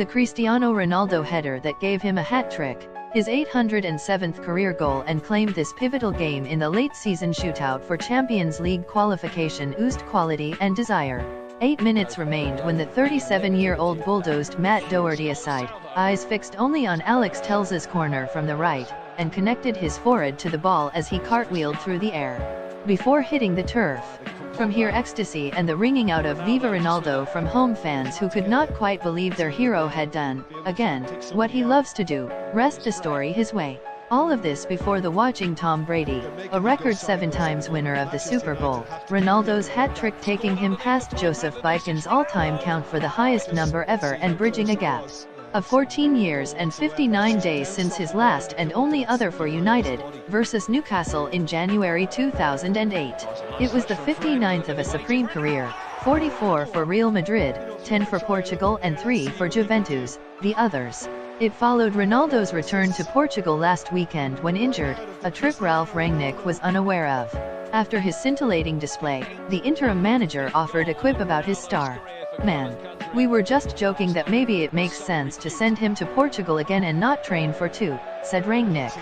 The Cristiano Ronaldo header that gave him a hat-trick, his 807th career goal, and claimed this pivotal game in the late-season shootout for Champions League qualification oozed quality and desire. 8 minutes remained when the 37-year-old bulldozed Matt Doherty aside, eyes fixed only on Alex Telles's corner from the right, and connected his forehead to the ball as he cartwheeled through the air, before hitting the turf. From here, ecstasy and the ringing out of Viva Ronaldo from home fans who could not quite believe their hero had done, again, what he loves to do, wrest the story his way. All of this before the watching Tom Brady, a record 7 times winner of the Super Bowl, Ronaldo's hat-trick taking him past Joseph Bicon's all-time count for the highest number ever and bridging a gap of 14 years and 59 days since his last and only other for United, versus Newcastle in January 2008. It was the 59th of a supreme career, 44 for Real Madrid, 10 for Portugal and 3 for Juventus, the others. It followed Ronaldo's return to Portugal last weekend when injured, a trip Ralf Rangnick was unaware of. After his scintillating display, the interim manager offered a quip about his star. "Man, we were just joking that maybe it makes sense to send him to Portugal again and not train for 2, said Rangnick.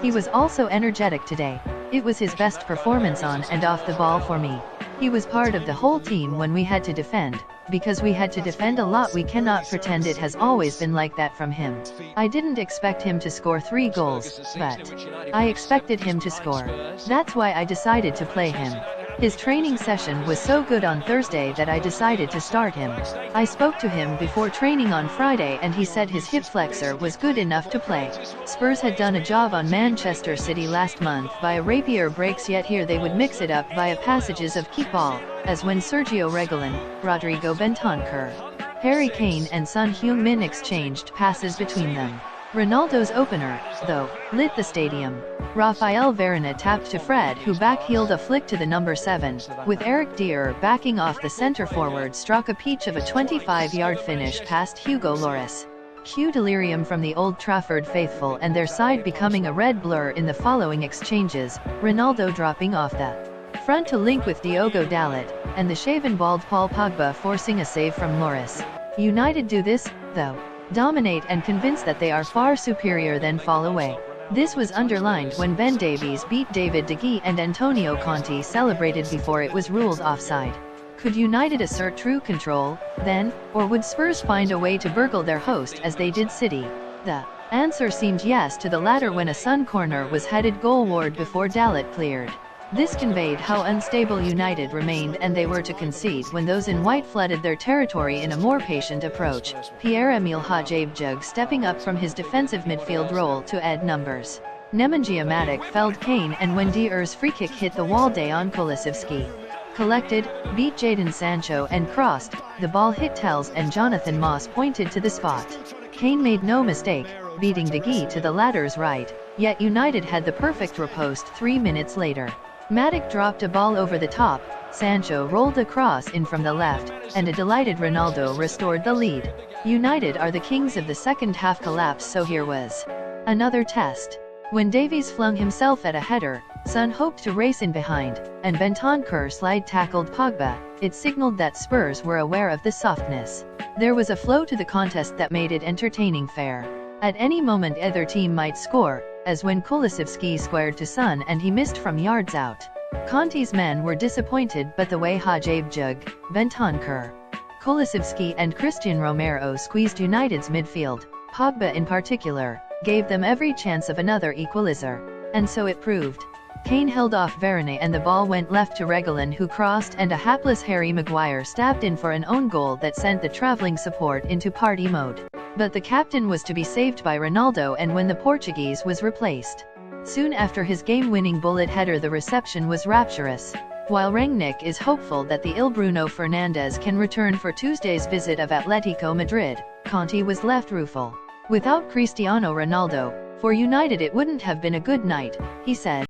"He was also energetic today. It was his best performance on and off the ball for me. He was part of the whole team when we had to defend, because we had to defend a lot. We cannot pretend it has always been like that from him. I didn't expect him to score 3 goals, but I expected him to score. That's why I decided to play him. His training session was so good on Thursday that I decided to start him. I spoke to him before training on Friday and he said his hip flexor was good enough to play. Spurs had done a job on Manchester City last month via rapier breaks, yet here they would mix it up via passages of keep ball, as when Sergio Reguilon, Rodrigo Bentancur, Harry Kane and Son Heung-min exchanged passes between them. Ronaldo's opener, though, lit the stadium. Rafael Varane tapped to Fred, who backheeled a flick to the number 7, with Eric Dier backing off. The centre-forward struck a peach of a 25-yard finish past Hugo Lloris. Cue delirium from the Old Trafford faithful and their side becoming a red blur in the following exchanges, Ronaldo dropping off the front to link with Diogo Dalot, and the shaven bald Paul Pogba forcing a save from Lloris. United do this, though, dominate and convince that they are far superior, then fall away. This was underlined when Ben Davies beat David De Gea and Antonio Conte celebrated before it was ruled offside. Could United assert true control, then, or would Spurs find a way to burgle their host as they did City? The answer seemed yes to the latter when a Sun corner was headed goalward before Dalot cleared. This conveyed how unstable United remained, and they were to concede when those in white flooded their territory in a more patient approach, Pierre-Emile Hojbjerg stepping up from his defensive midfield role to add numbers. Nemanja Matic felled Kane, and when Dier's free-kick hit the wall, Dejan Kulusevski collected, beat Jadon Sancho and crossed. The ball hit Telles and Jonathan Moss pointed to the spot. Kane made no mistake, beating De Gea to the latter's right, yet United had the perfect riposte 3 minutes later. Matic dropped a ball over the top, Sancho rolled a cross in from the left, and a delighted Ronaldo restored the lead. United are the kings of the second half collapse, so here was another test. When Davies flung himself at a header, Son hoped to race in behind, and Bentancur slide tackled Pogba. It signaled that Spurs were aware of the softness. There was a flow to the contest that made it entertaining fair. At any moment either team might score, as when Kulusevski squared to Son and he missed from yards out. Conte's men were disappointed, but the way Hojbjerg, Bentancur, Kulusevski and Christian Romero squeezed United's midfield, Pogba in particular, gave them every chance of another equalizer. And so it proved. Kane held off Varane and the ball went left to Reguilon, who crossed, and a hapless Harry Maguire stabbed in for an own goal that sent the travelling support into party mode. But the captain was to be saved by Ronaldo, and when the Portuguese was replaced soon after his game-winning bullet header, the reception was rapturous. While Rangnick is hopeful that the ill Bruno Fernandes can return for Tuesday's visit of Atletico Madrid, Conte was left rueful. Without Cristiano Ronaldo, for United it wouldn't have been a good night, he said.